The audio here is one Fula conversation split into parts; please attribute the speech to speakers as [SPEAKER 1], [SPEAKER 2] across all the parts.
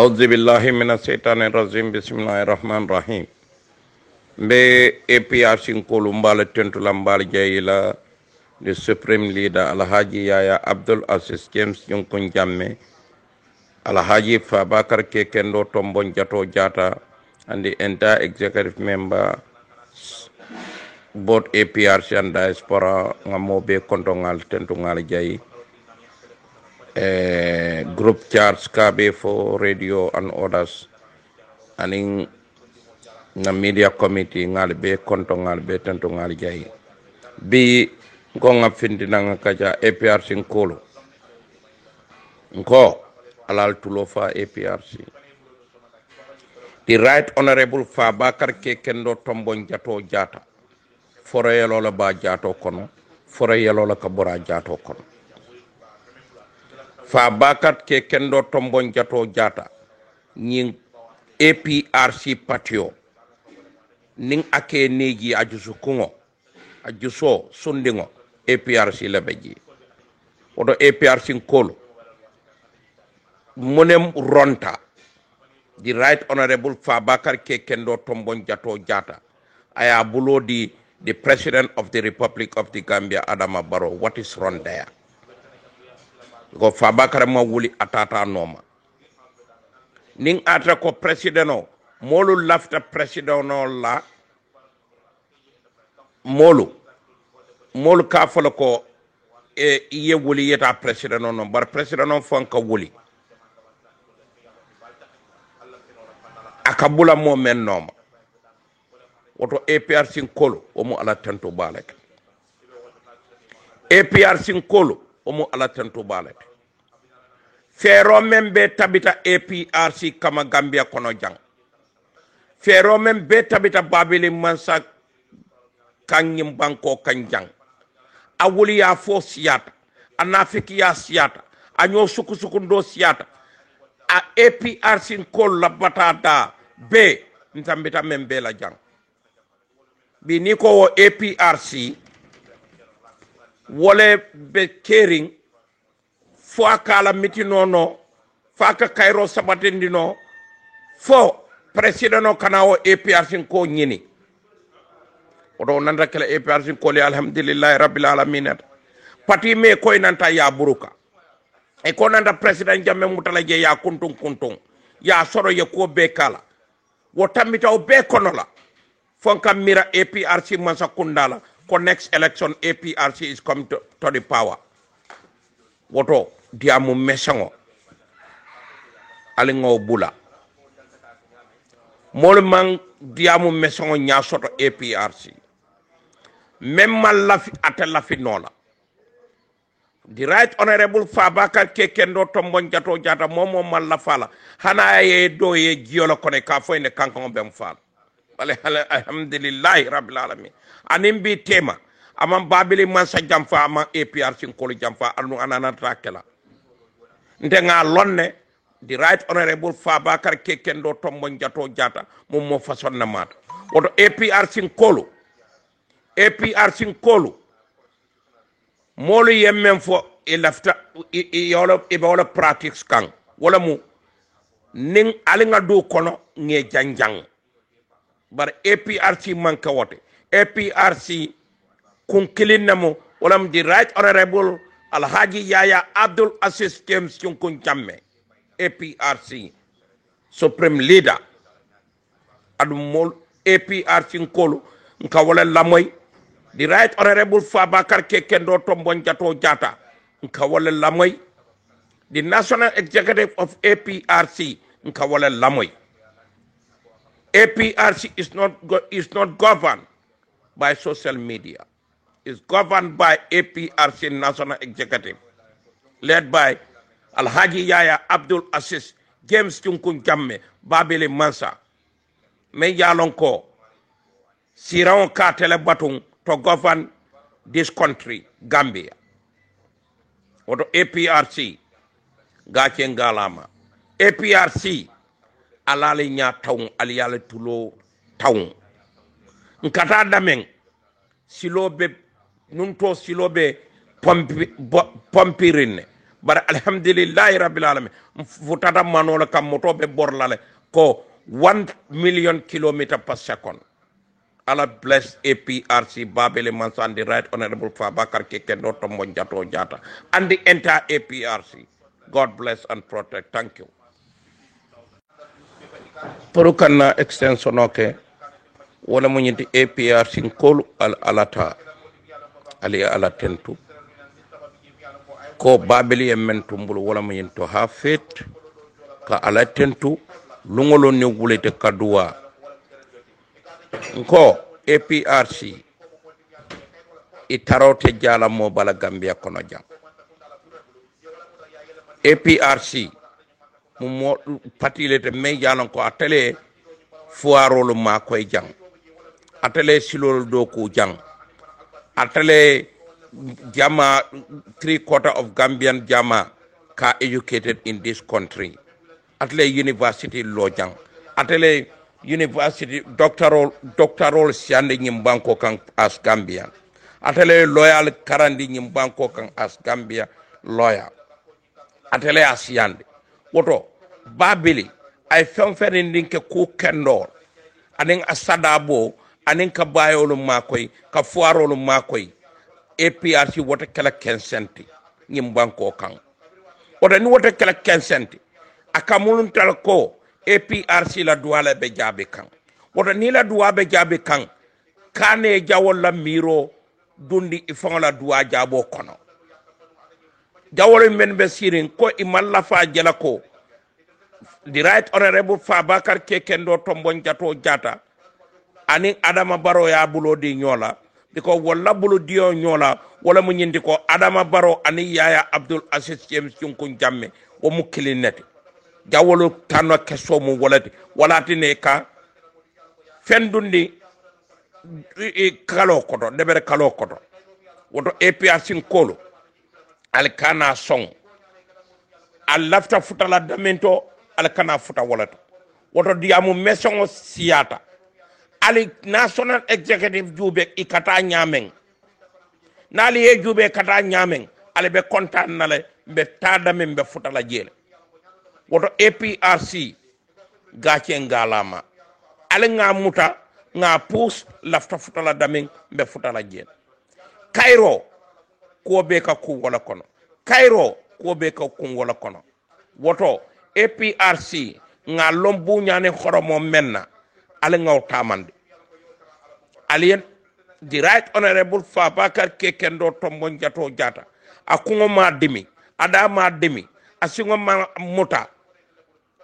[SPEAKER 1] أعوذ بالله من الشيطان الرجيم بسم الله الرحمن الرحيم be APRC Kolumbala Tentulambala Jaila the Supreme Leader Alhaji Yaya Abdul Aziz James Yunkun Jamme Alhaji Fabakar Kekendo Tombon Jato Jata and the entire executive member both APRC and diaspora ngamobe kontongal tentungal jai group charts KB for radio and others and in na media committee ngal be konto ngal be tanto ngal jay bi ko nga findi nga kaja APRC nkolo nko alal tulo fa APRC the right honorable Fabakar Kekendo Tombon Jato Jata fora yelo la ba jato kono fora yelo la kabura jato kono Fabakar Kekendo Tombon Jato Jata ñing APRC patio ning ake neji ajusu kungo ajuso sundingo APRC labeji odo APRC kolo monem ronta the right honorable Fabakar Kekendo Tombon Jato Jata aya bulo the president of the Republic of the Gambia Adama Barrow. What is wrong there? Go Fabakar ma wuli atata noma ning atra ko presideno molu lafta presideno la molu ka fala ko iye wuli yeta presideno no bar presideno fonka wuli akabula mo men noma woto APRC kolo omo ala tanto balek APRC kolo omo ala tanto balek fero membe tabita APRC kama Gambia kono jang fero membe tabita babili mansa kanyim banko kanjang awuli ya fo siyata anafiki ya siyata anyo suku ndo siyata a APRC kol la batata be ntambita membe la jang bi ni ko wo APRC wole be caring fo akala mitinono faka kairo sabatendino fo presideno kana o APRC ko nyini odo nanda kala APRC ko li alhamdulillah rabbil alamin pati me koy nanta ya buruka e ko nanda president jamme mutala je ya kuntung ya soro ye ko be kala wo tamita o be konola fonka mira APRC mansa kundala ko next election APRC is come to the power woto diamu mesango alingo bula molman diamu mesango nyasoto APRC memma lafi atelafi nola the right honorable Fabakar Kekendo Tombon Jato Jata momo malafala hana ye do ye giolo kone ka fo ne kankan bem fal alhamdulillah rabbil alamin animbi tema amam babili mansa jamfa ama APRC ko jamfa anu anana trakela ndenga lonne the right honorable Fabakar Kekendo Tombon Jato Jata mo façon na mat woto APRC kolo molu yemmen fo e lafta e wala practice kan wala mu ning alinga do kono nge janjang bar APRC manka wote APRC kun kilinamo wala mu the right honorable Alhaji Yaya Abdul Aziz James Yunkun Jamme APRC supreme leader adu mol APRC kolo nka wala lamoy the right honorable Fabakar Kekendo Tombon Jato Jata nka wala lamoy the national executive of APRC nka wala lamoy APRC is not governed by social media. It's governed by APRC national executive led by Alhaji Yaya Abdul Aziz James Yunkun Jamme Babili Mansa me yalonko siran ka tele batung to govern this country Gambia oto APRC gache ngalama APRC alali nya taw aliyale tulo taw nkata damen silobe nunto silobe pompirine bara alhamdulillahi rabbil alamin futata manola kam moto be borlale ko 1 million kilometer per second. Allah bless APRC Babele Mansan, the Right Honorable Fabakar Kekendo Tombonjato Jata, and the entire APRC. God bless and protect. Thank you. Porukana extension okay. Wala munyinti APRC nkolu al alata ali alatentu. Ko Babeli ementumbulu wala munyinto hafet ka alatentu lungolo ni wulete kadua. Nko APRC itarote jala mo bala Gambia kono jam. APRC mo patilete me jalan ko atele fuarolu ma koy jang atele silol do ko jang atele jama 3/4 of Gambian jama ka educated in this country atele university lo jang atele university doctoral siande nyim banko kan as Gambia atele loyal karandi nyim banko kan as Gambia lawyer atele asiande woto Babili ay fenfere ndinke ku kendor anin asadabo anin ka bayolu makoy ka fuarolu makoy APRC wota kala kensenti nyim banko kan wota ni wota kala kensenti akamulun tal ko APRC la duwala be jabe kan wota ni la duwa be jabe kan kane jawol la miro dundi ifon la duwa jabo kono jawol men be sirin ko imalla fa jela ko the Right Honorable Fabakar Kekendo Tombonjato Jata aning Adama Barrow ya bulo di nyola because wala bulo dio nyola wala mu nyindi ko Adama Barrow ani Yaya Abdul Aziz James Junkun Jamme wo mu kilineti jawolo tanno keso mu walati ne ka fendundi kalo koto debere kalo koto woto APRC kolo al kana song al lafta futala damento al kana futa walata woto diamu meson siata ali national executive jube ikata nyamen nali e jube kata nyamen ale be kontan nale be tada men be futala jele woto APRC gache ngalama ale nga muta nga pus lafta futala damen be futala jele Cairo ko be ka ku wala kono Cairo ko be ka ku wala kono woto APRC nga lombu nyane khoromo menna ale ngaw tamande alien the Right Honorable Fabakar Kekendo Tombonjato Jata akungo ma demi ada ma demi asingo ma muta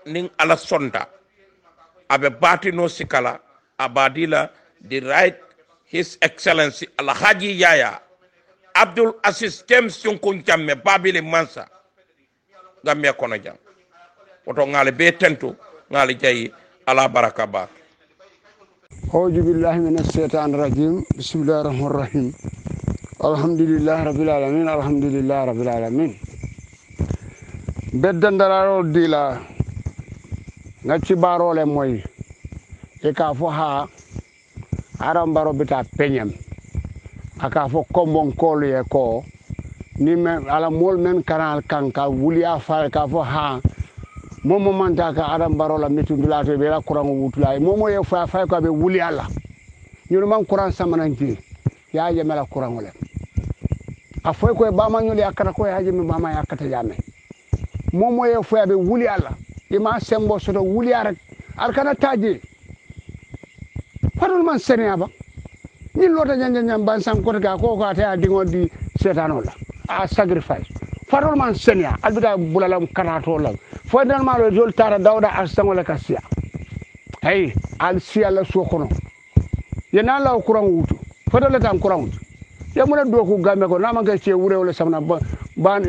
[SPEAKER 1] ning ala sonda abe batino sikala abadila the Right His Excellency Alhaji Yaya Abdul Aziz James Junkun Jamme Babili Mansa Gambia kono jang woto ngale be tentu ngale jayi ala baraka ba
[SPEAKER 2] أعوذ بالله من الشيطان الرجيم بسم الله الرحمن الرحيم الحمد لله رب العالمين الحمد لله رب العالمين بدن دارو ديلا ngati barole moy e ka fo ha aram baro bita penyam aka fo kombon kolu e ko ni men ala mol men kanal kanka wuli afa ka fo ha momo manta ka adam barola mitundulato be la kurango wutulay momo ye fa ko be wuli alla ñu man kuran samananti ya je mela kurango le a foy ko ba ma ñuli akata ko ya je mi mama yakata jame momo ye fa be wuli alla ima sembo soto wuli rek arkana taji fadul man senia ba ni lota ñan ban san ko ga ko ta dingo di setanola a sacrifice fadul man senia albita bulalam kanato la fo dan ma lo jol tara dawda arsango la kasia hey al sia la so kono ye na la kuran wutu fo dole tan kuran wutu ye mun do ku gambe ko na ma ga ci wure wala samna ban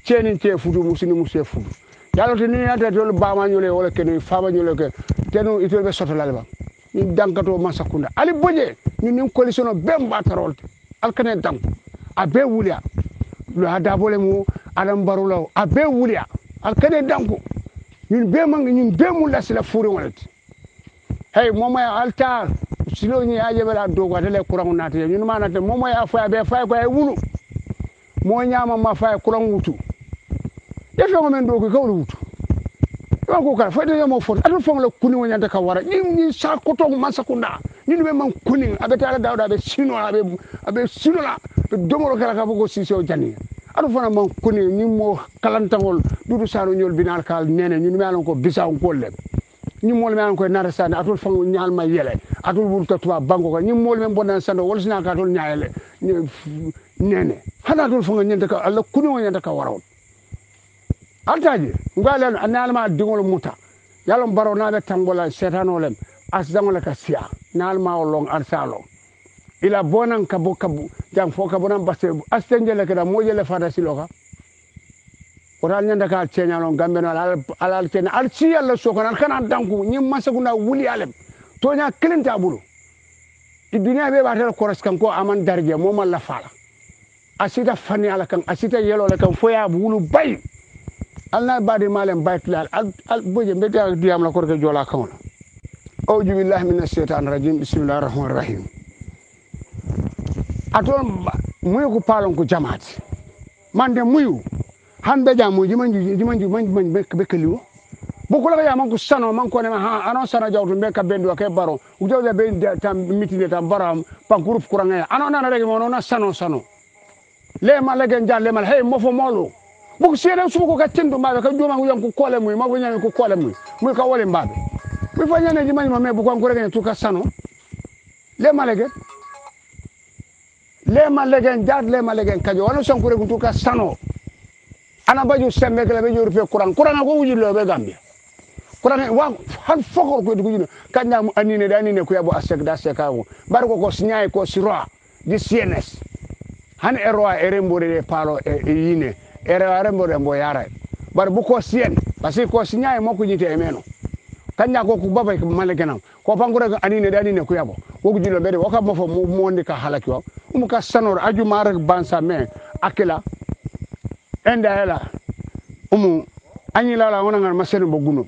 [SPEAKER 2] ceni ci fudu musini musse fudu yalo te ni ata jol ba ma ñule wala ken fa ma ñule ke tenu itol be soto lalba ni dankato masakunda ali boje ni coalition bem batarol al kane dank abe wulia lo hada bole mu adam barulo abe wulia al kane danko ñun be mang ñun be mu la sila furi walati hey momo altar silo ñi aje bela dogo tele kurangu nati ñun manate momo ya fa be fa ko e wulu mo ñama ma fa kurangu wutu e fe men do ko kawlu wutu ko kala fo de mo fo adu fo la kuni wonyanta ka wara ni sa ko to man sakunda ni be man kuni abeta ala dawda be sino abe sino la be domoro kala ka ko siso jani adu fo man kuni ni mo kalantangol dudu sanu nyol binal kal nene ni me alon ko bisaw ko le ni mol men ko nara sane atul fo nyaal ma yele atul wurta tuba bango ko ni mol men bonan sando wol sina ka atul nyaale nene hana atul fo nyanta ka alla kuni wonyanta ka wara altaji ngalen analma dingol muta yalon baro nabe tambola setanolem asdangol ka sia nalma olong arsalo ila bonan kabu jam fo kabunan basse astengele kada mojele fada siloka oral nyanda ka cenyalon gambeno alal ken alci yalla sokon kana danku ni masaguna wuli alem tonya kilinta bulu i dunya be batel koros kan ko aman darje moma la fala asita fani ala kan asita yelo la kan foya bulu bay alna badi malem baytlal al boje be diam la korke jola kan auju billahi minash shaitanir rajim bismillahir rahmanir rahim atol muyu ko palon ko jamaati mande muyu hanbe jamu jimanji be keliwo bokula ya man ko sano man ko ne ha anon sana jawtu be ka bendo ke baro ujawde be tam mitine tam baram pa groupe kuranga anon na rege mono na sano le ma legen jalle mal hey mofo molo buku sere su ko ka tendo mabe ka joma nguyan ko kole muy ma nyami ko kole muy ka wole mbabe mi fa nyane jimanji ma me bu ko rege tu ka sano le ma legen jad le ma legen kajo wala son ko rege tu ka sano ana baju sembe kala be yorupe kurang ko wujilo be gambia kurang wa han fokor ko dugujino kanya anine danine ko yabo asek da sekawo bar ko sinyaay ko sira di CNS han erwa erembore de palo yine erwa erembore mbo yara bar bu ko sien parce que ko sinyaay moko jite e meno kanya ko babay ko malegenam ko pangure anine danine ko yabo ko wujilo be de waka mo fo mo mondi ka halaki wa ka sanor aju marak bansa me akela enda ela anyi la wona ngal masenu boguno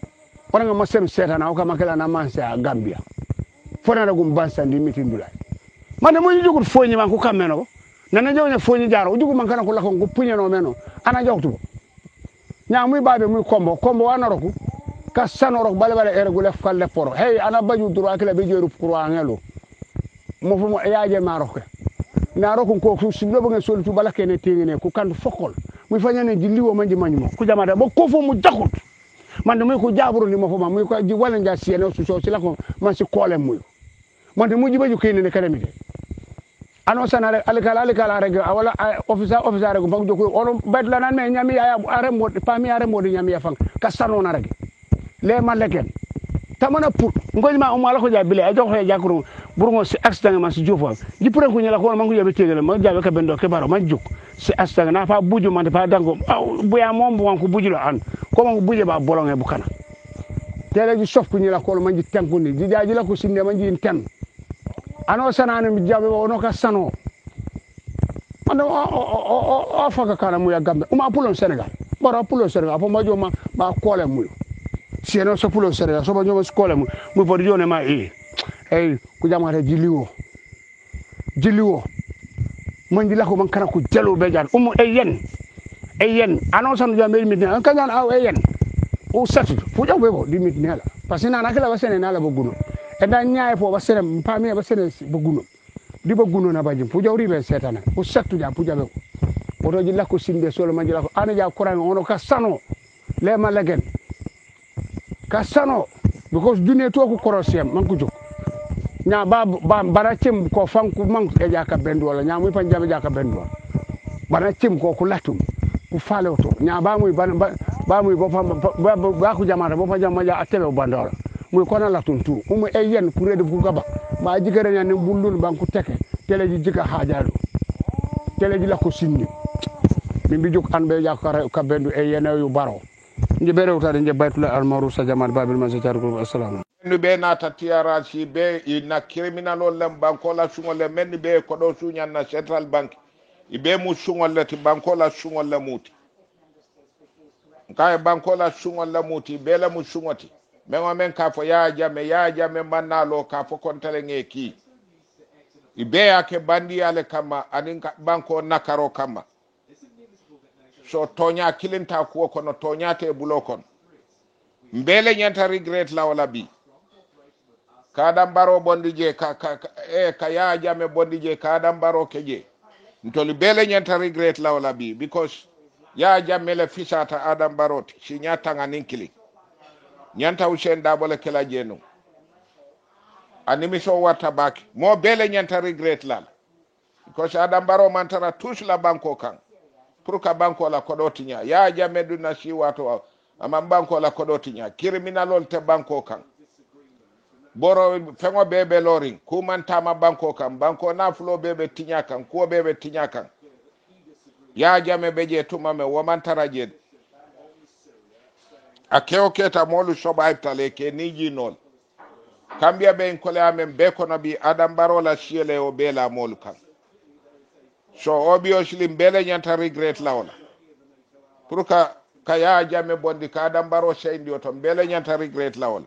[SPEAKER 2] wona ngal masenu setana o kama kala na mansa Gambia fona ragum bansa ndi mitindula mane mo jogur foñi man ko kameno nana jawnya foñi jaro jugu man kana ko lakon ko puñeno meno ana jawtu nya muy babe muy kombo wana roku ka sanoro bale ere gule falle poro hey ana baju duro akela be jeru kurwa ngelo mo fu mo yaaje maroke na roku ko siblo bo ngel solutu bala kene tengene ko kandu fokol muy fanyane jilliwo manji manjumo ku jamata bo ko fo mu jakut man de muy ko jaburu ni mo fo ma muy ko ji wala nja sieno su so sila ko man si kole muy man de muji baju kene ne kadamide ano sanare alikala reg wala officer reg bang joko on bedla nan me nyami ya aremo pami aremo nyami ya fang ka sanona reg le maleken tamana pour ngol ma o mala ko jabile ay jox he jakuru burgo si accident ma si jofo ji pour ko nyala ko man ko yabe tegele ma jabe ka bendo ke baro ma juk si accident na fa buju man fa dango bu ya mom bu ko buju la an ko man buje ba bolonge bu kana tele ji sof ko nyala ko man ji tanku ni ji jaaji la ko sinde man ji ten ano sanane mi jabe wono ka sano ando o faka kana mu ya gambe uma pulon Senegal baro pulon Senegal fo ma joma ba kole mu sieno so pulo Senegal so ba joma skole mu podi jone ma hey ku jamata jiliwo man ji la ko man kana ko jalo be jar yen ano sanu jambe mi ne kan jan aw yen o satu fu jaw be bo di mit nela parce que nana kala wasene nala bo guno e da nyaay fo wasene pami wasene bo guno di bo guno na bajim fu jaw ribe setana o satu ja fu jabe ko oto ji la ko sinde solo man ji la ko ana ja kuran ono ka sano le ma legen ka sano because dune to ko korosem man ko jok nya bara cim ko fanku man e jaka bendu wala nya muy pan jabe jaka bendu bara cim ko ku latum ku falo to nya ba muy ba muy ba ku jamata bo fa jamaja atebe bandola muy ko na latum tu yen ku rede ku gaba ma jigere nya ne bullul banku teke tele ji jika hajalo tele ji la ko sindi min bi juk an be jaka ka bendu yen yu baro nje berewtade nje baytula almaru sa jamal babil masatar ko assalamu
[SPEAKER 1] menni be nata TRRC be ina criminal lem bankola sungole menni be ko do suñanna central bank ibe mu sungole ti bankola sungole muti kay bankola sungole muti be la mu sungoti men ka fo ya jame manalo ka fo kontele ngeki ibe yake bandi ale kama aninka banko nakaro kama
[SPEAKER 3] so toña kilinta kuwo kono toñate bulo kon mbele ñanta regret la wala bi kadam baro bondi je ka ya jame bondi je kadam baro keje ntoli bele ñanta regret la wala bi because ya jame le fisata adam baroti si ñata nga ninkili ñanta Hussein Dabo le kela jenu animi so warta baki mo bele ñanta regret la because adam baro mantara tous la banko kan pour ka banko la kodotinya ya jame du na si wato ama banko la kodotinya criminalol te banko kan boro fengo bebe loring ku mantama banko kan banko na flo bebe tinya kan ko bebe tinya kan ya jame beje tuma me wo mantara je akeo keta molu soba itale ke niji nol kambia be en kole amen be kono bi adam barola shiele o bela molu kan so obviously mbele nyanta regret lawla pour ka ya jame bondi ka adam baro sendi o to mbele nyanta regret lawla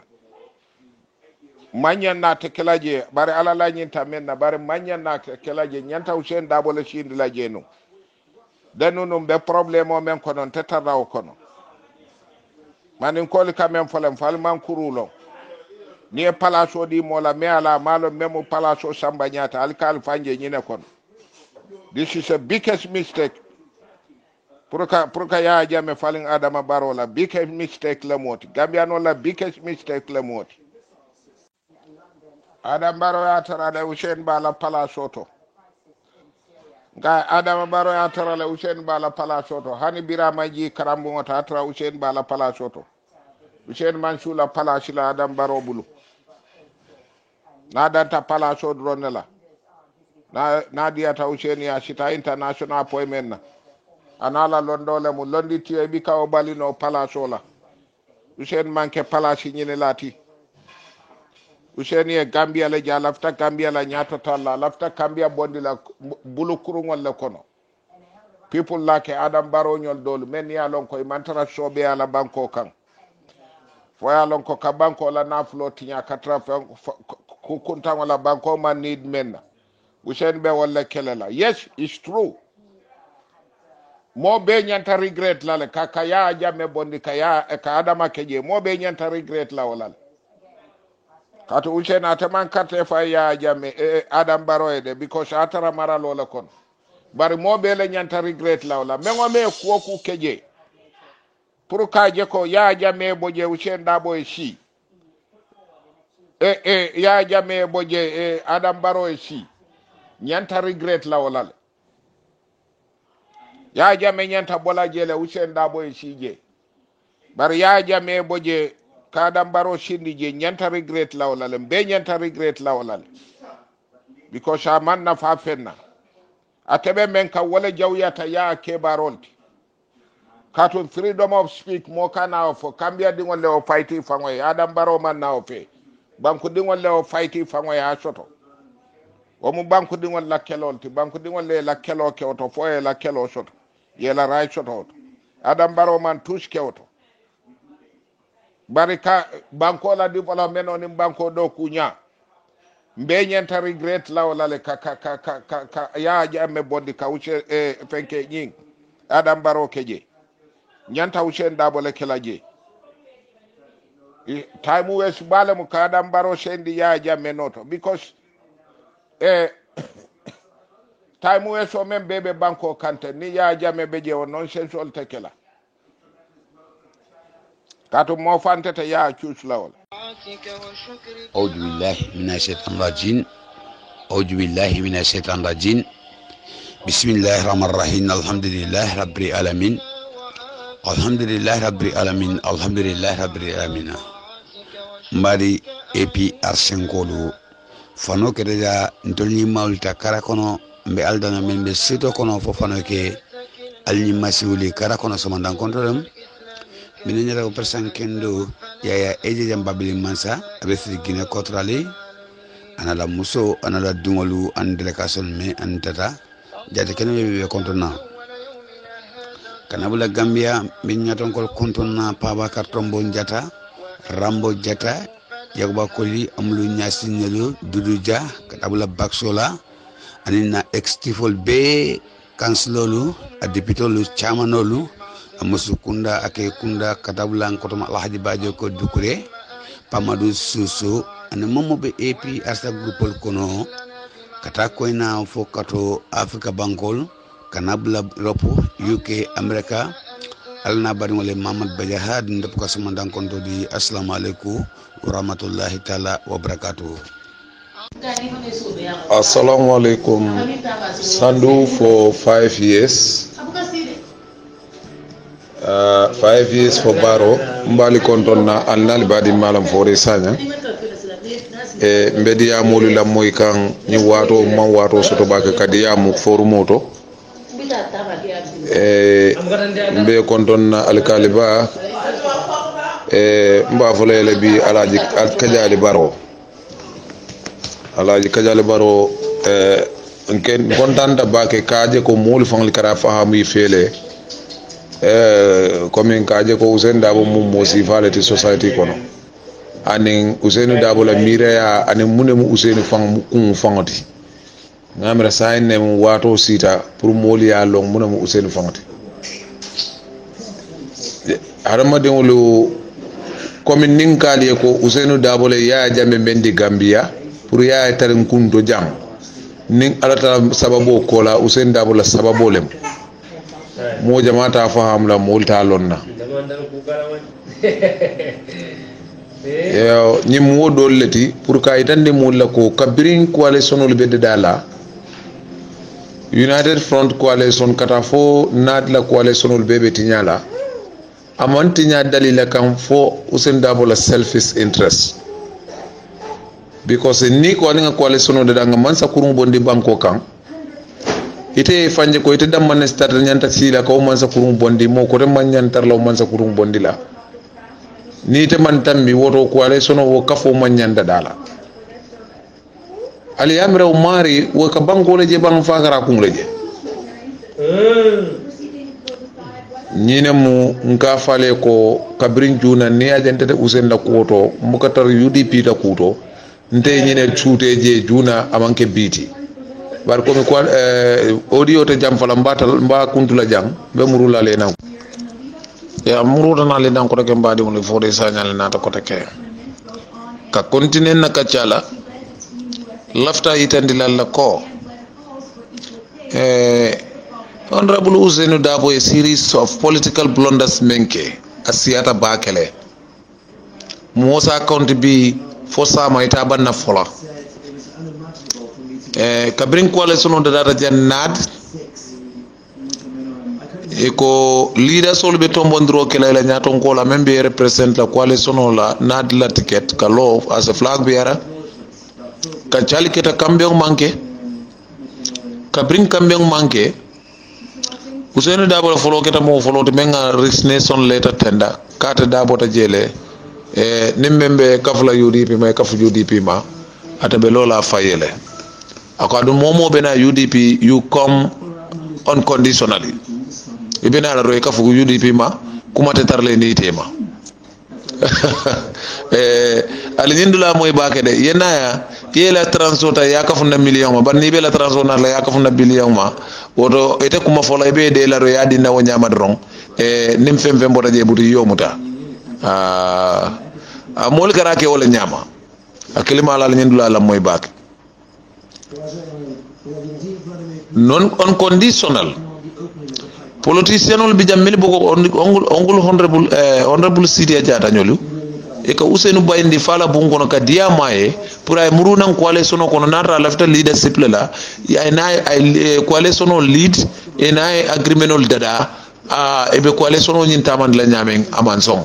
[SPEAKER 3] manyan na te kelaje bare ala la nyinta menna bare manyan na te kelaje nyanta Hussein Dabo le shindi la jenu danu num be problème o men kono tetara o kono manin koli kamen folam falman kurulo ni e palaso di mola me ala malo memo palaso samba nyata alkal fanje nyine kono. This is a biggest mistake. Purka ya jame falling Adama Barrow la biggest mistake le moti. Gambia no la biggest mistake le moti. Adama Barrow ya tarale Hussein Bala palasoto. Nga Adama Barrow ya tarale Hussein Bala palasoto. Hani Birama ji karambu ngota atra Hussein Bala palasoto. Hussein Mansula palasila Adama Barrow bulu. Na danta palaso dronela. Na diata Hussein ya sita international appointment na. Anala londole mu londi tiye bika o balino palaso la. Hussein manke palasi nyine lati. Hussein ye Gambia le ja lafta Gambia la nyata talla lafta Gambia bondi la bulu kurungol le kono. People like Adam Barrow nyol dolu men ya lon koy mantara sobe ala banko kan. Fo ya lon ko ka banko la naflo tinya katra kunta wala banko man need men. Hussein be wala kelela. Yes, it's true. Mo be nyanta regret la le ka ya jame bondi ka Adama keje mo be nyanta regret la wala. Kato Hussein ataman karte fa ya jame Adam Barrow de because atara mara lola kon. Bari mo be le nyanta regret la wala. Mengo me ko ku keje. Pour ka je ko ya jame boje Hussein Dabo e si. Ya jame boje Adam Barrow e si. Nyanta regret la wala. Ya jame nyanta bola jele Hussein Dabo e si je. Bari ya jame boje Adam Barrow shindi je nyanta regret la wala be nyanta regret la wala because man na fa fenna atebe men ka wala jawyata ya ke barolti kato freedom of speak mo kana of Gambia di wala o fighti fangoy Adam Barrow man na o fe banku di wala o fighti fangoy ha soto o mu banku di wala kelolti banku di wala la kelo ke oto fo la kelo soto yela ray soto Adam Barrow man tous ke oto barika banko la di wala meno ni banko do kunya mbe nyanta regret la wala le ka ya jame bondi ka uche fenke nying Adam Barrow keje nyanta Hussein Dabo le kelaje time wes bale mu ka Adam Barrow sendi ya jame noto because time wes o men bebe banko kante ni ya jame beje o nonsense ol tekela kato mo fantete ya choose lawol
[SPEAKER 4] أعوذ بالله من الشيطان الرجيم أعوذ بالله من الشيطان الرجيم بسم الله الرحمن الرحيم الحمد لله رب العالمين الحمد لله رب العالمين الحمد لله رب العالمين mari epi arsenkolu fano kereja ntolni maulta karakono mbe aldana men be sito kono fo fano ke alni masiwli karakono somandan kontrolem mine nyara ko person kendo yaya eje jam babili mansa abesi gine kotrali anala muso anala dungolu an delegation me antata jade kene be kontona kanabula Gambia min nyaton ko kontona paba kartombo njata rambo jata yagba koli amlu nyasinelo duduja kanabula baksola anina extifol be kansilolu a députolu chamanolu a musukunda ake kunda katabulan kotoma alhaji bajo ko dukure pamadu susu ane momobe AP asa grupol kono kata koina fo kato Africa bankol kanabla ropo UK America alna bari wala Mamad Bajaha ndep ko sama dankonto di assalamu alaikum wa rahmatullahi taala wa barakatuh.
[SPEAKER 5] Assalamu alaikum. Sandu for 5 years. 5 years for Baro. Mbali kontonna alnali badi malam fore sanya. Mbedi ya mulu la moy kan ni wato man wato soto baka kadi ya mu foru moto. Mbe kontonna alkaliba mba folele bi alaji kajali Baro. Alaji kajale Baro nken kontanta bake kaje ko mul fangli kara fahamu fele comme kaje ko Usain Dabo mum mosi falati society kono anin Usain Dabo la mireya anin munemu Usain fang kun fangati ngamra sayne mu wato sita pour moli ya long munemu Usain fangati harama de wolu comme nin kali ko Usain Dabo le ya jambe bendi Gambia pour ya tarin kunto jam nin alata sababo kola Usain Dabo la sababo lem mo jamata faham la molta lonna yo nyim wodo leti pour ka itande mo la ko kabirin coalition le bedde dala United Front coalition kata fo nad la coalition le bebe tinyala amantinya dalila kam fo Usain Dabo la selfish interest because ni ko alinga coalition de danga mansa kurun bondi banko kan ite fanje ko ite damma ne start nyanta sila ko mansa kurun bondi mo ko remman nyantar law mansa kurun bondi la ni te man tammi woto coalition wo kafo man nyanda dala ali amre o mari wo ka banko le je bang fakara kun le je ñine mu nka fale ko kabrin juna ni ajente Usain la kuto mukatar UDP la kuto nte ñine chuuteje juna amanke biti bar ko mi ko audio te jam fala mba kuntula jam be murula le nan ya muruda na le nan ko ke mbadi mo fode sañal na ta ko te ke ka continue na ka chala lafta itandi lalla ko honorable Usain Dabo a series of political blunders menke asiyata bakele Musa County bi fo sama ita banna fola kabrin coalition de data jannat eko leaders all be tombondro kala la nyaton ko la membe represent la coalition la nad la ticket ka law as a flag bearer ka chali keta kambiong manke kabrin kambiong manke Usain Dabo la folo keta mo folo to menga resignation letter tender kata Dabo ta jele nimbembe kafla UDP ma kafu UDP ma atabe lola fayele akadu momo bena UDP you come unconditionally ibena la roy kafu UDP ma kuma te tarle ni tema ali nyindula moy bakede yenaya yela transota ya kafu na million ma ban ni be la transona la ya kafu na billion ma woto ete kuma fola be de la roy adi na wonya madron nim fembe mbota je buti yomuta mol karake wala nyama akilima la nyindula la moy bak non unconditional politician ol bijam mel boko ongul honorable Sidia Jata nyolu e ka Usain bayndi fala bungono ka diamae pour ay murunan coalition ko nata lafta leadership la ya na coalition lead e na agreement ol dada e be coalition nyin taman la nyamen aman som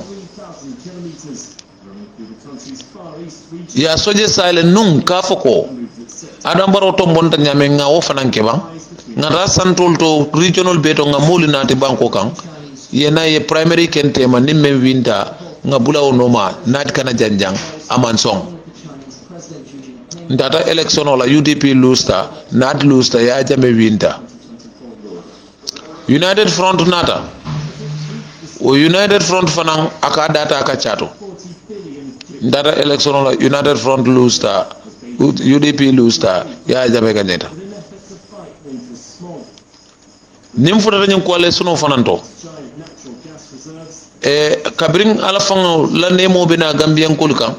[SPEAKER 5] ya soje sale nun ka foko adam baro to bonta nyame nga wo fananke ba nga rasantol to regional beto nga moli nati banko kan yena ye primary kente ma nimme winda nga bulaw noma nat kana janjang aman song ndata election la UDP lusta nat lusta ya jame winda United Front nata o United Front fanan aka data aka chato ndata election la United Front lusta UDP lusta ya jame ganyeta nim futata ñin coalition o fananto kabrin ala fango la nemo bina gambian kol kan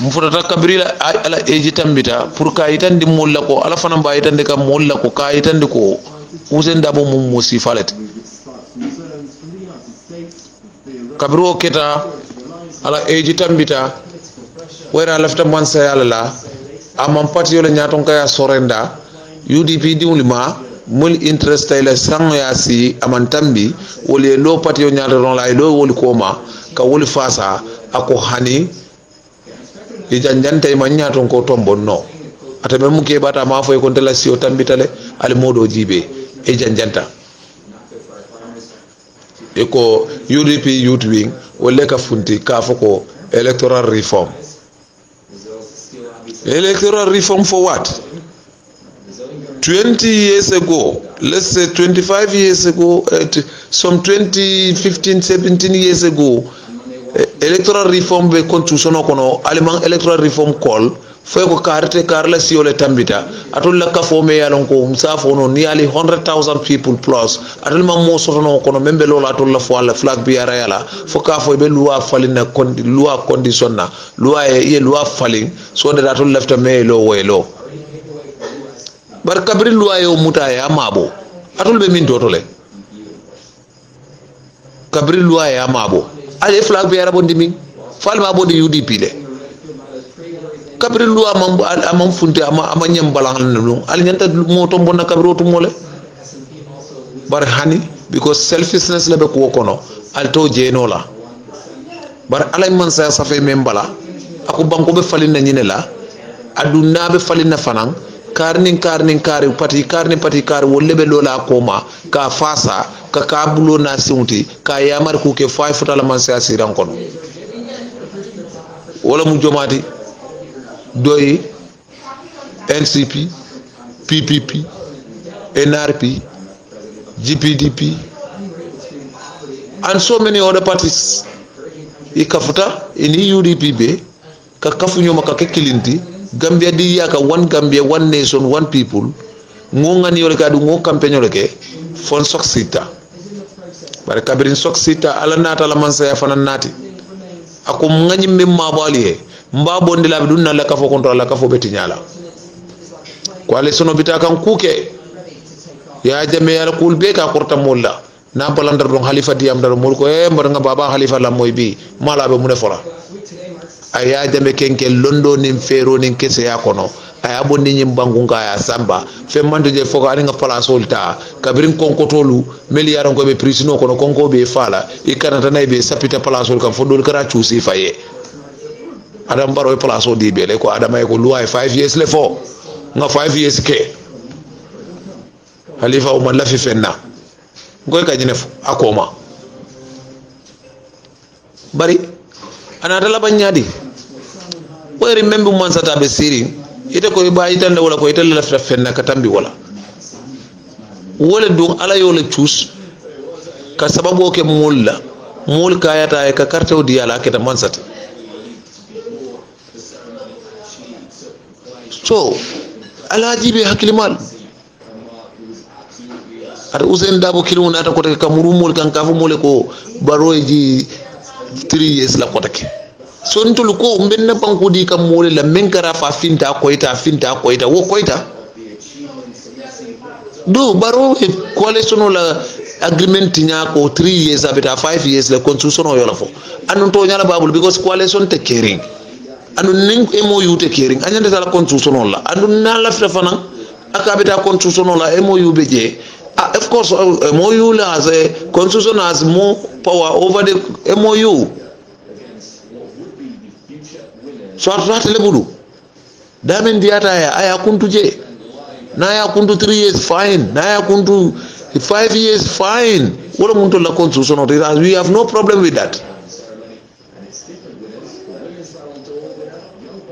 [SPEAKER 5] mfutata kabrila ala eji tambita pour ka yitandi molla ko ala fana ba yitandi kam molla ko ka yitandi ko usen dabo mum musi falete kabro keta ala eji tambita wera lafta man sayala la amam patio le nyaton kaya sorenda UDP diwlima mul interest ila sang ya si amantambi woli lo patio nyato don la lo woli koma ka woli fasa ako hani e janjante ma nyaton ko tombo no atabe mu ke bata ma foy ko tela sio tambitale al modo jibe e janjanta e ko UDP youth wing wole ka funti ka foko electoral reform for what? 20 years ago, let's say 25 years ago, some 15, 17 years ago, electoral reform be constitutional kono aliman electoral reform call fo ko carte carla siole tambita atul la ka fo me yalon ko musafo no nearly 100,000 people plus atul ma mo soto no kono membe lolo atul la fo ala flag bi ara yala fo ka fo be loi falina loi condition na loi e loi falling so that atul left me lo welo bar kabri loi o mutaya mabo atul be min totole kabri loi ya mabo ale flag bi ara bondi min falma bondi UDP le kabri lu amam funte ama nyam balang lu al nyanta moto mbona kabri to mole bar hani because selfishness la be ko kono al to jeno la bar alay man sa fe membala aku banko be falina nyine la aduna be falina fanan karni pati kar wolle be lola koma ka fasa ka kabulo na siunti ka yamar ku ke fay futala man sa siran kono wala mu jomati doy NCP PPP NRP GPDP and so many other parties ikafuta ini UDP be ka kafu nyoma ka kekilinti Gambia di yaka one Gambia one nation one people ngonga ni yole ka du ngo campagne ke fon soksita bare kabirin soksita ala nata la man sa fana nati akum ngani memma baliye mba bondi la bidunna la kafo kontrol la kafo betinyala ko ale sono bitaka kuke ya jame yal kul be ka korta molla na balandar don khalifa diam dar mol ko e mbar nga baba khalifa la moy bi mala be mune fola aya jame kenke londo nim fero nin kese ya kono aya bondi nyim bangu nga ya samba fe mande je foka ani nga pala solta kabirin konko tolu miliyaron ko be prisino kono konko be fala ikanata nay be sapita pala sol kam fodol kara chusi faye adam baro place o di bele ko adam ay ko loi 5 years le fo nga 5 years ke khalifa o man la fi fenna ngoy ka ñene akoma bari ana dala banyadi wari membe man sata be siri ite ko ba itande wala ko ite la fenna ka tambi wala do ala yo le chus ka sababu ke mul kayata e ka carte o di ala ke ta man sata so alaji be hakilimal ar usen dabo kilun ata ko kamurumul kan kafu mole ko baroji 3 years la kotake so ntolu ko mbenna banko di kam mole la menkara fa finta koita wo koita do baro coalition la agreement nya ko 3 years abita 5 years la constitution o yola fo anon to nyala babul because coalition te caring anu ning MOU te caring anyande la constitution la anu na la fana akabita constitution la MOU beje of course MOU la as a constitution has more power over the MOU so rat le budu damen diata ya aya kuntu je na ya kuntu 3 years fine na ya kuntu 5 years fine wala muntu la constitution we have no problem with that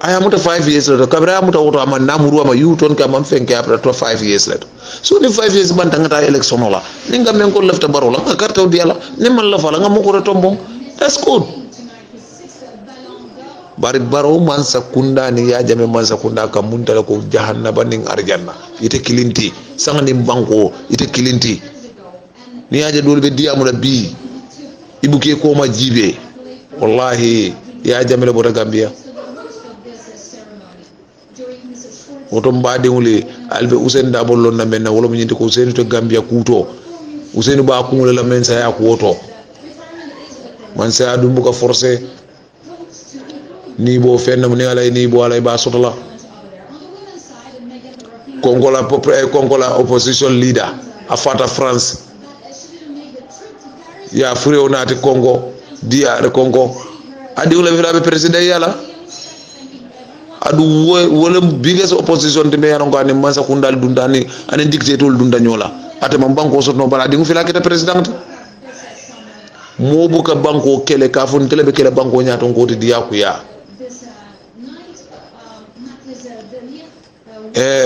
[SPEAKER 5] aya muta 5 years later kabra muta woto ama namuru ama yuton ka mam fenke après 5 years later so ni 5 years ban tangata election la ninga men ko lefta baro la carte di ala ni man la fala nga moko tombo that's good bari baro mansa kunda ni ya jame mansa kunda ka muntala ko jahannaba ning arjanna ite kilinti sangani banko ite kilinti ni yaje dole be diamu da bi ibuke ko ma jibe wallahi ya jame le bota Gambia woto mbade wuli albe Usain Dabo lonna menna wala munyindi ko Usain to Gambia kuto Usain ba kumule la men sa ya ko woto man sa dum ko forcer ni bo fenn mu ne alay ni bo alay ba sotola Kongola opposition leader afata France ya fure onati Congo dia de Congo adi wala virabe president yala adu wala biggest opposition de me yaron ko ani mansa kundal dundani ani dictator dundanyola ate mam banko sotno bala di ngu fila kete president mo buka banko kele ka fon tele be kele banko nyaton ko di yakuya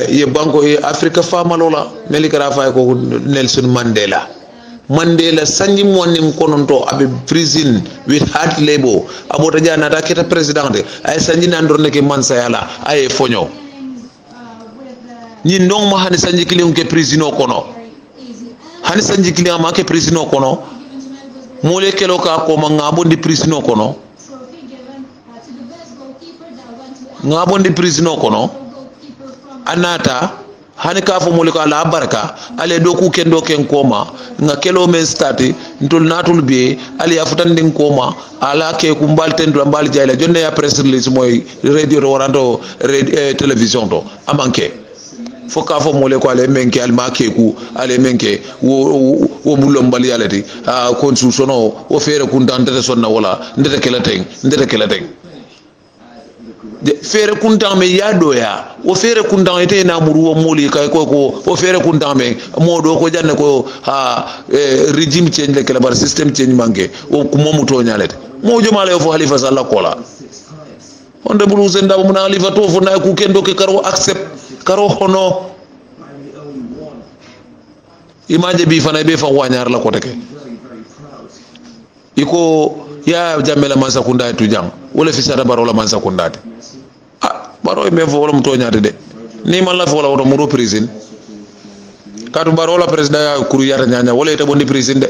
[SPEAKER 5] ye banko e Africa famalola neli kara fay ko Nelson Mandela sanji monim kononto abe prison with hard labor abota jana ta keta president ay sanji nandorne ke mansa yala ay fonyo ni ndong ma hani sanji kilin ke prison kono hani sanji kilin ma ke prison kono mole kelo ka ko ma ngabondi prison kono ngabondi prison kono anata hani ka fo mole ko ala baraka ale do ku kendo ken koma nga kelo men stati ntol natul be ali afutan din koma ala ke ku mbalten do mbal jayla jonne ya press release moy radio to warando television to amanke fo ka fo mole ko ale menke al makeku ale menke wo bulom bal yalati constitution o fere ku ndante sonna wala ndete kela fere kuntan me yadoya o fere kuntan ite na muru o moli kay ko o fere kuntan me modo ko janne ko regime change le kala bar system change manke o ko momu to nyalete mo jomale fo Halifa Sallah kola onde bulu Usain Dabo mun Halifa to fo na ku kendo ke karo accept karo hono imaje bi fana be fa wanyar la ko teke iko ya jamela mansa kunda tu jang wala fi sata barola mansa kunda baro me fo wala muto nyaade de ni man la fo wala woto muro prison kadu barola president ya kuru yata nyanya wala ite bondi prison de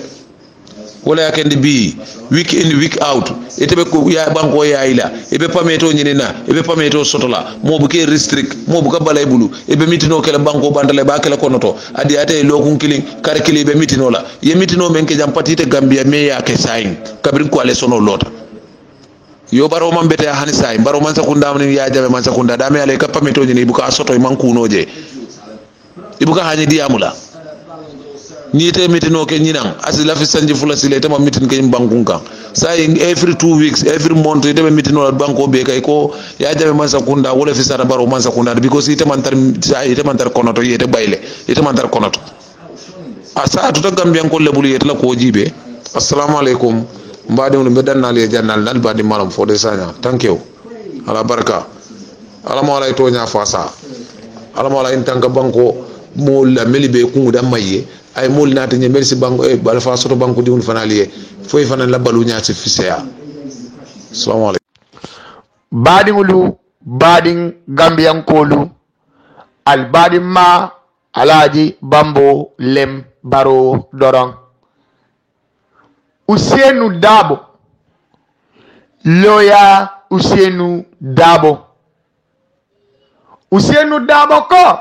[SPEAKER 5] wala yakende bi week in week out ite be ko ya banko ya ila ebe pameto nyinina ebe pameto sotola mo bu ke restrict mo bu ka balay bulu ebe mitino kala banko bandale ba kala konoto adi ate lokun killing kar kili be mitino la ye mitino men ke jam patite Gambia me ya ke sain kabrin ko ale sono lota yo baro man bete hani say baro man sakunda man ya jabe man sakunda dame ale ka pameto nyini bu ka soto man kunoje ibu ka hani diamula ni te mitino ke nyinang asila fi sanji fula sile te ma mitin ke bankunka say every 2 weeks every month te be mitino banko be kay ko ya jabe man sakunda wala fi sara baro man sakunda because ite man tar say ite man tar konoto yete bayle ite man tar konoto asa to Gambian ko lebulu yete la ko jibe assalamu alaikum mbadi mo be dannal ye jannal dal badi malam fode sanya thank you ala baraka ala mo lay to nya fasa ala mo lay intanga banko mo la melibe ku da maye ay mo nata nye merci banko e bal fa soto banko diwul fanaliye foy fanan la balu nya ci fiseya assalamu alaikum
[SPEAKER 2] badi ngulu badi Gambian kolu al badi ma alaji bambo lem baro dorong Usainu Dabo lawyer Usainu Dabo ko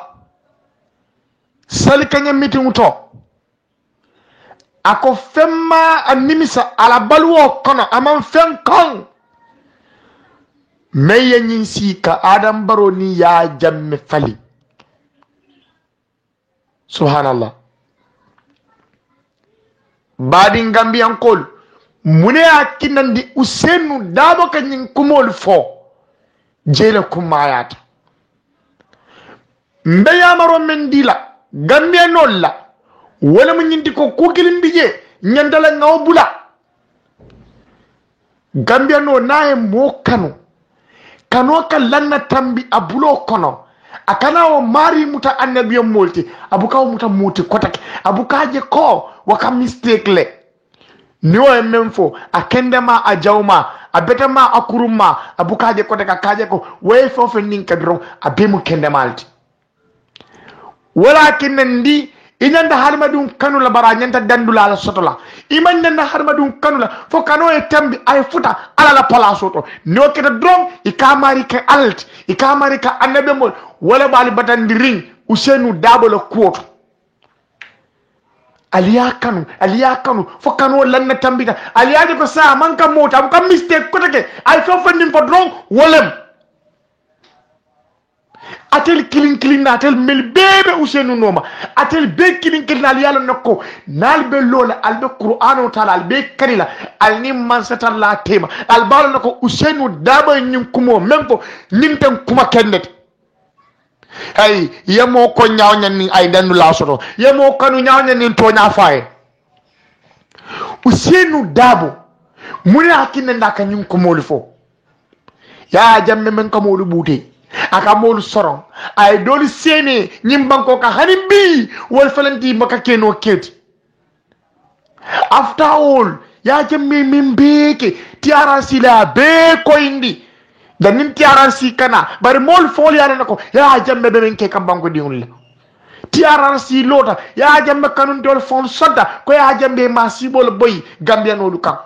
[SPEAKER 2] sali kanya meeting to ako femma animisa ala baluwo kono amam fen kon meye nyin sika Adam Barrow ni ya jamme fali subhanallah badin Gambian kol mune akinandi Usainu Dabo kanyin kumol fo jele kumayata mbeya maro mendila Gambian nolla wala mu nyindi ko kugilin bije nyandala ngawbula Gambian no nae mo kano kallanna tambi abulo kono akana o mari muta annabiyo molti abuka o muta muti kotake abukaje ko waka mistake le niwo memfo akendema ajawma
[SPEAKER 6] abetama akuruma abukaje ko daga kaje ko way fofu nin kadro abemu kende malti walakin ndi inanda harmadun kanula bara nyanta dandula la sotola iman nanda harmadun kanula fo kano e tambi ay futa ala la palaso to no keta drom ikamari ka alt ikamari ka annabe mo wala bali batandi ring Ousseynou Dabo la kuoto aliya kanu fo kano lanna tambita aliya ko sa man ka mota am ka mistake ko take ay fo fandin fo drom wolem atel kilin na atel mel bebe Ousseynou noma atel be kilin na yalla nakko nal be lola albe qur'anu taala albe karila alni man satar la tema albalo nako Ousseynou Dabo nyim kumo même ko nimten kuma kennet hay yemo ko nyaawnya ni ay dandu la soto yemo kanu nyaawnya ni to nya faaye Ousseynou Dabo muni hakine ndaka nyim kumo li fo ya jamme men ko modu buute aka molu soron ay doli sene nyim banko ka hanimbi wol falanti maka keno keti after all ya jamme min beke tiara sila be ko indi danin tiara si kana bari mol foli yana nako ya jamme be men ke kam banko diunle tiara si lota ya jamme kanun dol fon soda ko ya jamme ma sibol boy gambiano du kam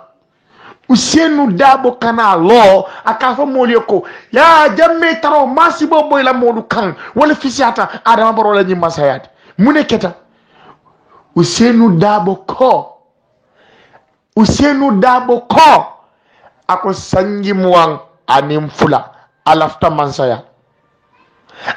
[SPEAKER 6] Ousseynou Dabo kana lo akafa molioko ya jamme taro masibo boy la modu kan wala fisiata adama baro la nyimba sayati mune keta Ousseynou Dabo ko ako sangi muang anim fula alafta mansaya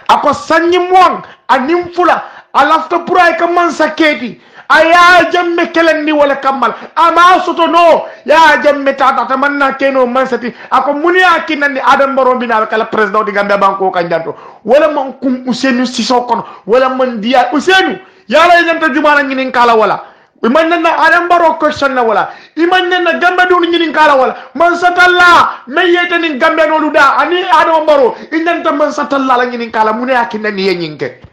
[SPEAKER 6] ako sangi muang anim fula alafta pura ka mansa keti aya jamme kelendi wala kamal ama soto no ya jamme tata tamanna keno mansati ako muni akinani adam baro bina kala president di Gambia banko kanjanto wala man kum Ousseynou Sissoko wala man dia Ousseynou yala nyanta jumala nginin kala wala iman na adam baro question na wala iman na Gambia do nginin kala wala man satalla mayeta nin Gambia no luda ani adam baro inanta man satalla la nginin kala muni akinani yenyinke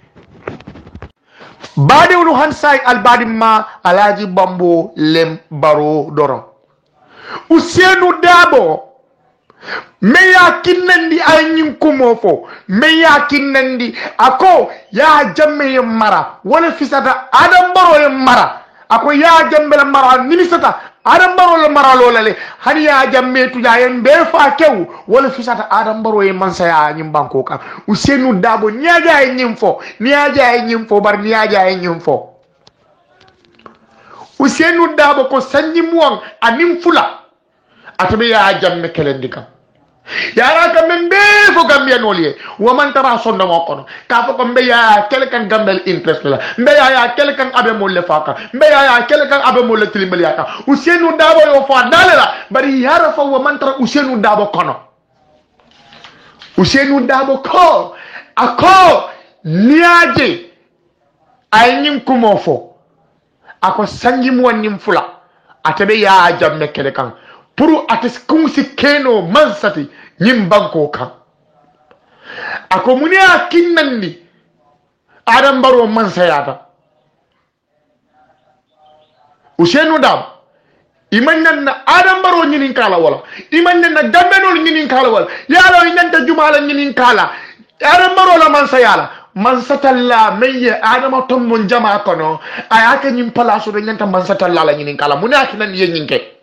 [SPEAKER 6] bade wonu hansay albadi ma alaji bambo lem baro doron Ousseynou Dabo meya kinandi ay nyim kumofo meya kinandi ako ya jamme mara wala fisata adam baro mara ako ya jamme mara nimisata adam baro le mara lolale hani ya jamme tuja en be fa kew wala fisata adam baro e mansa ya nyim banko ka Ousseynou Dabo niaja e nyim fo bar niaja e nyim fo Ousseynou Dabo ko sanni muang anim fula atabe ya jamme kelendika yara ka membe fo Gambia noliye waman tara sonda ngokono ka fo ko mbe ya kelkan Gambel interest la mbe ya kelkan abe mo le faka mbe ya kelkan abe mo le tilimbali aka Ousseynou Dabo yo fa dalela bari yara fo waman tara Ousseynou Dabo kono Ousseynou Dabo ko ako niaje ay nyim kumo fo ako sangi mo nim fula atabe ya jamme kelkan puru ates kunsi keno mansati nyim banko kan ako muni akinnandi adam baro mansayata Ousseynou Dabo imanna adam baro nyinin kala wala imanna gambenol nyinin kala wala yalo inanta jumala nyinin kala adam baro la mansayala mansatalla meye adam tom mon jama kono ayaka nyim palaso de nyanta mansatalla la nyinin kala muni akinnandi yenyinke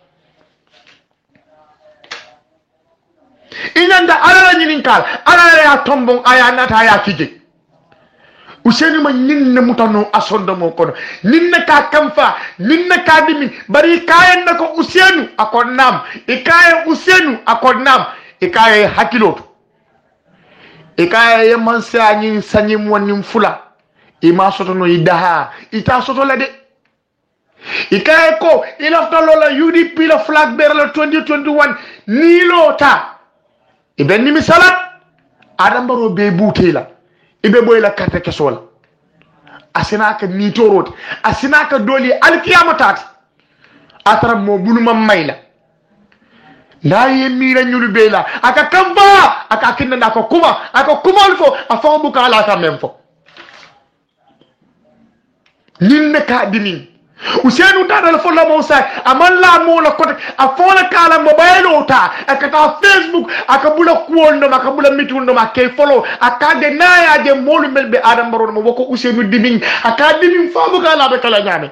[SPEAKER 6] inanda alala nyinin kala alala ya tombon aya nata ya kije Ousseynou ma ninne mutano asondo mo kono ninne ka kamfa ninne ka dimi bari kayen nako Ousseynou akon nam ikaye Ousseynou akon nam ikaye hakiloto ikaye mansa anyi sanyi woni fula ima soto no idaha ita soto la de ikaye ko ilafta lola UDP la flag bearer 2021 nilota ibe nimi salat adam baro be butela ibe boyla carte kesola asinaka ni torot asinaka doli alkiyamatat atara mo bunuma mayla la yemira nyulu bela aka kamba aka kinna nako kuma aka kuma fo afon buka ala ta memfo ninne ka dini Usenu ta dal folla mo sa amalla mo la kote a fola kala mobile ta akata Facebook akabula kuondo makabula mitundo make follow akade naya je molu melbe Adam Barrow mo woko Usenu Diming akade nim famu kala be kala nyame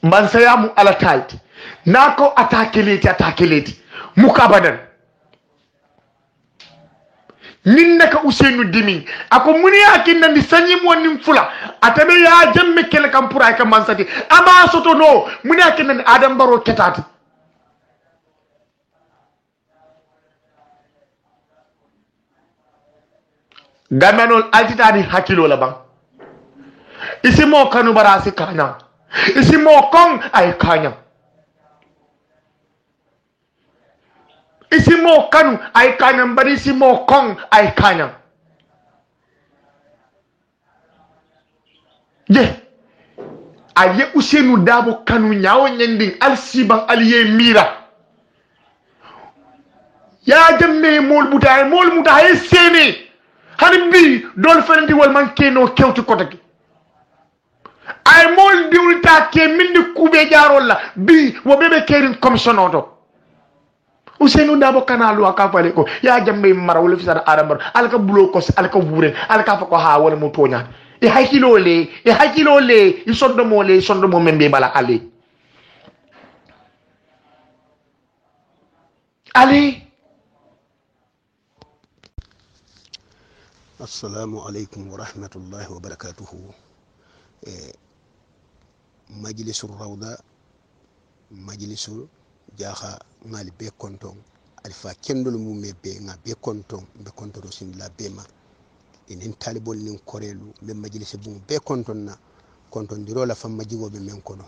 [SPEAKER 6] man sayamu ala tayti nako attaqueleti mukabadan nin naka Usenu Diming ako muni akinna ni sanyi mo nim fula atabe ya jamme kele kam pura ka mansati ama soto no muni akinna ni Adam Barrow ketati gamenol altitani hakilo la bang isi mo kanu barasi kanya isi mo kong ay kanya isi mo kanu ay kanya bari isi mo kong ay kanya ye aye Usenu Dabo kanu nyawo nyending alsiban aliye mira ya jamme mol mutaay sene hani bi dol fenenti wal man keno kewtu kotaki ay mol diwlita ke minni kube jarol la bi wo bebe kerin commission oto Usenu Dabo kanalu aka fale ko ya jamme mara wala fisada Adam Barrow alka bulo ko alka wuren alka fa ko ha wala mo tonya e hakilo le i sondo mo membe bala ale
[SPEAKER 7] assalamu alaikum wa rahmatullahi wa barakatuhu. Majlisul Rawda majlisul jaha ngali be konton alfa kendol mum be nga be konton be konto sin la bema inen talibol nin korelu be majlisi bum be konton na konton diro la fam majigo be men kono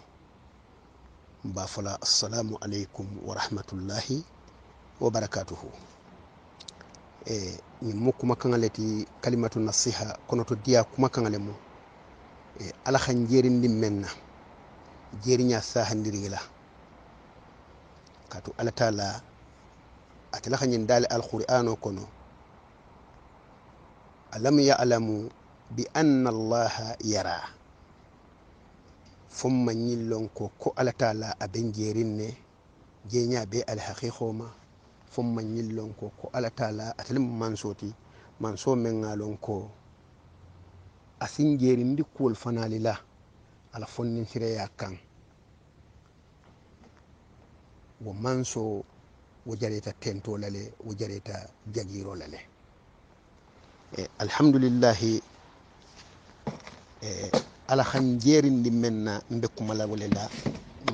[SPEAKER 7] mba fala assalamu alaikum wa rahmatullahi wa barakatuhu. ni mukuma kangaleti kalimatu nasiha kono to dia kuma kangale mo ala khanjeri ndim menna jeri nya sahandirila katu ala taala atala khanyin dal alqur'ano kono alam ya'lamu bi anna allaha yara fumma nyillon ko ala taala aben jerinne jenya be alhaqiqoma fumma nyillon ko ala taala atalim mansoti manso mengalon ko asin jerindi kul fanalila ala fonnin sireya kan wo manso wo jareta tento lale wo jareta jagiro lale alhamdulillah ala khanjerindi menna mbe kumala wolela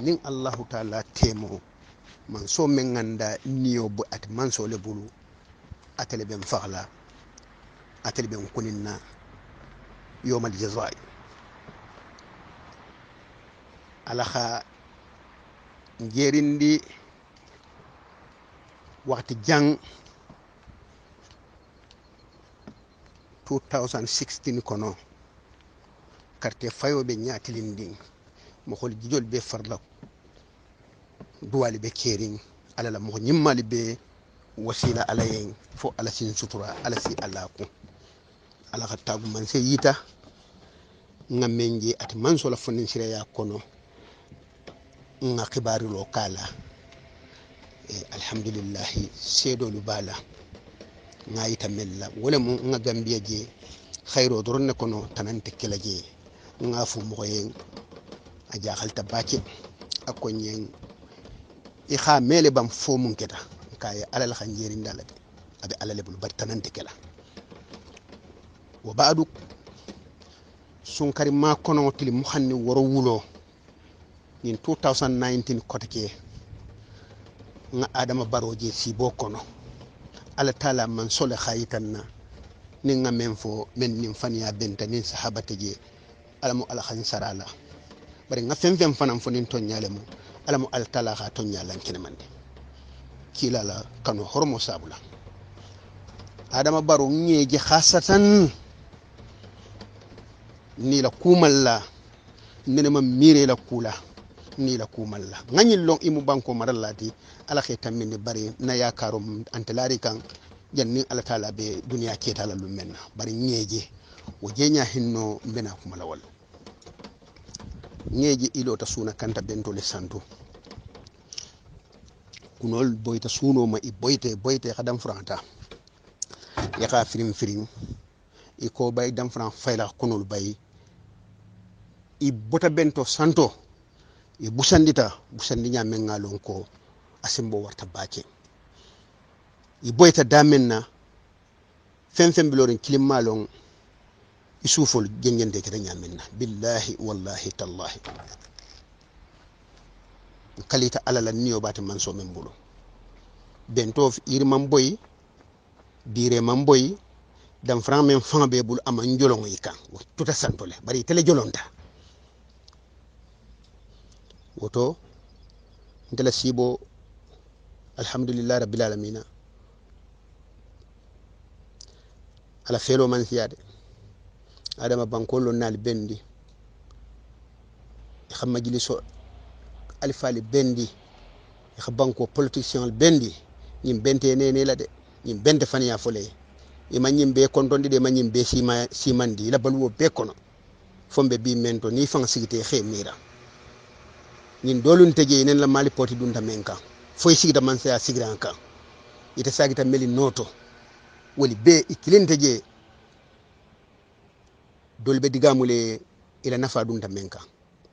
[SPEAKER 7] nin allah taala temo manso menganda niyo bu at manso le bulu atele ben faghla atele ben kuninna يوم الجزاء على خا نجيرندي وقت جان 2016 kono carte fayo be nyaatilindi mo xol jijol be farla duwali be kering ala la mo nyimmali be wasila ala yen fo ala sin sutura ala si ala ko ala khattabu man se yita ngamenje ati manso la fonin sire ya kono nga khibari lo kala alhamdulillah sedo lu bala nga yita mella wala mo nga gambia je khayro dorne kono tanante kelaje nga fu mo yen a jaxal tabaki akonyen i kha mele bam fo mun keta kay ala la khanjeri ndalade abe ala lebul bar tanante kela wa ba'du sunkari ma kono tili muhanni woro wulo in 2019 kotake nga Adama Barrow je si bo kono ala tala man sole khayitanna ni nga menfo men nim faniya benta ni sahabate je alamu ala khan sarala bari nga fem fanam fo nin tonyale mo alamu al tala kha tonyalan kenemande kila la kanu hormo sabula Adama Barrow nyeje khasatan ni la kumalla nene ma mire la kula ni la kumalla ngani long imu banko marallati ala khitam min bari na yakarum antelari kan janni ala taala be duniya ketala lu menna bari nyeje wo jeña hinno mbena kumalawal ngeji ilota suna kanta bentole santo kunol boyta suno ma i boyte kadam franta yaka firim i ko bay dam fran fayla kunol bay i bota bento santo i busandi nyamen ngalon ko asimbo warta bake i boyta damenna fen bilorin kilimalon isufol jengende kete nyamen na billahi wallahi tallahi kalita alala niyo bati manso men bulo bento iri man boy dire man boy dam fran men fan be bul ama njolon yi kan tuta santole bari tele jolonta woto ndela sibo alhamdulillah rabbil alamin ala felo man siyade adama bankolo nal bendi xam majliso alifali bendi ya banko politicien bendi ñim bente nene la de ñim bente faniya fole e ma ñim be kontondi de ma ñim be simandi la balwo be kono fombe bi mento ni fang sigite khemira ñin dolun teje nen la mali poti dunda menka foy sigida man sa sigira kan ite sagita meli noto woli be ikilinte je dolbe digamule ila nafa dunda menka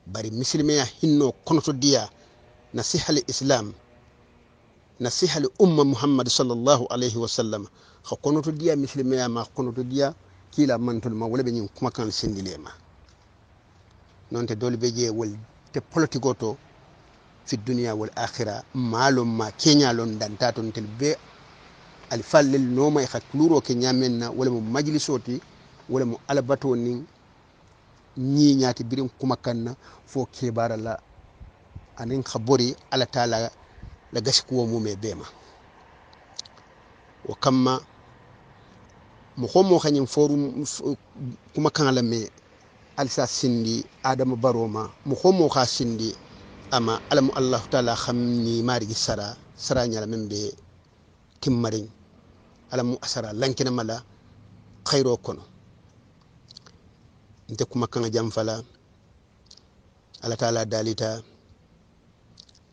[SPEAKER 7] bari muslimeya hinno konoto diya nasiha islam nasiha umma muhammad sallallahu alayhi wa sallam kha konoto diya muslimeya ma konoto diya kila mantul ma wala be ñin kuma kan sindilema nonte dolbe je wol te politiko to fi dunya wal akhirah malum ma kenya lon danta ton tel be al fallel no may khatluro ke nyamenna wala mu majlisoti wala mu alabato ni ñi ñaati birim kuma kanna fo kebara la anin khabori ala taala la gashi ko mume bema wa kamma mo xomo xagnin forum kuma kan la me alsa sindi adama baroma mo xomo xa sindi ama alamu allah taala xamni mari sara nyala membe timmarin alamu asara lankina mala khayro kono nte kuma kan jamfala Allah taala dalita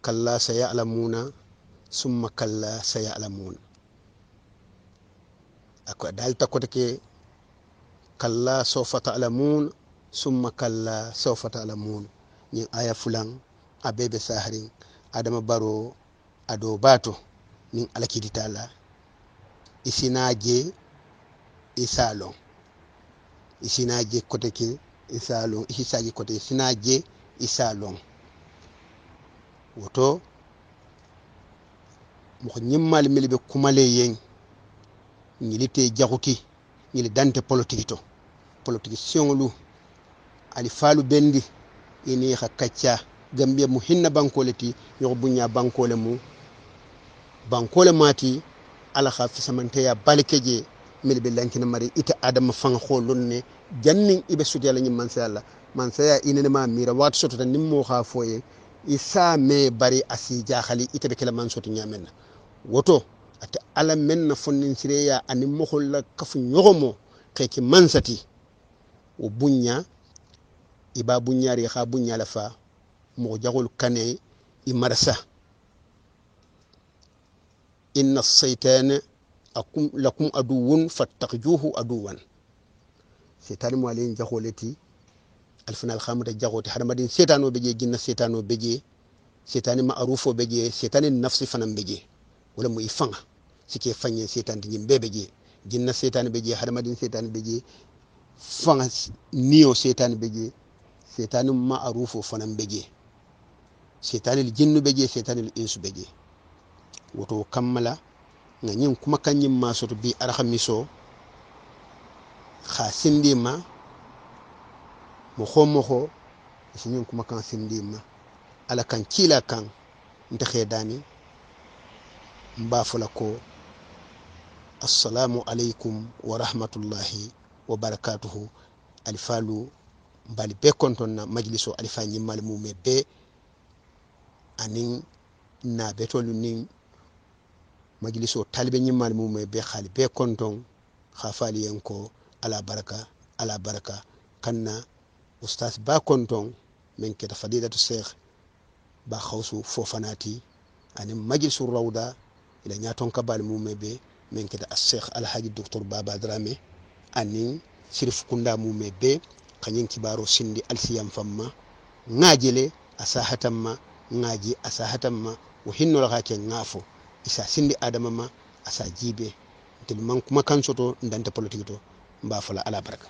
[SPEAKER 7] kalla sayalamuna summa kalla sayalamun ako dalta ko ke kalla sawfa ta'lamun summa kalla sawfa ta'lamun ni aya fulan abebe saharin adama baro ado bato nin alakidi taala isinaje isalon isinaje koteke isalon isaje kote isinaje isalon woto mo nyimmal milbe kumale yen ñilite jaxuti ñili dante politique sionglu ali falu bendi ini xa kacca gambia mu hinna bankoleti yo bunya bankole mu bankole mati ala xa fisamante ya balkeje milbe lankina mari ita adam fang xolonne jannin ibe sudiyala ñi man saya inene ma mira wat soto tan nimmo xa foye isa me bari asi jaxali ita be kala man soto ñamenna woto ata ala menna fonnin sireya ani mohol la kafu ñogomo xeki mansati o bunya iba bunyari xa bunya la fa mo jaxol kane i marasa inna as-saytana akum lakum aduwwun fattakhjuhu aduwan setan mo alen jaxoleti alfinal khamata jaxoti hadamadin setano beje jinna setano beje setani ma'rufo beje setani nafsi fanam beje wala mu ifanga sike fanye setan din bebeje jinna setan beje hadamadin setan beje fanga niyo setan beje setan ma'rufo fanam beje setan al jinnu beje setan al insu beje woto kammala nga ñin kuma kanyim ma soto bi arkhamiso kha sindima mo xomo ñin kuma kan sindima ala kan kila kan nte xedani mbafula ko assalamu alaykum wa rahmatullahi wa barakatuhu alifalu mbali be konton na majliso alifa ñimmal mume be anin na betolu nin majliso talibe ñimmal mume be xali be konton xafali yanko ala baraka ala baraka kanna ustaz ba konton men keta fadilatu sheikh ba khawsu fofanati ani majlisu rawda ila nyaton kabal mumebe men keta sheikh alhaji docteur baba drame ani sirif kunda mumebe kanyin kibaro sindi alsiyam famma ngajele asahatamma ngaji asahatamma wo hinno la ke ngafo isa sindi adama ma asa jibe tel man kuma kan soto ndante politique to mba fala ala baraka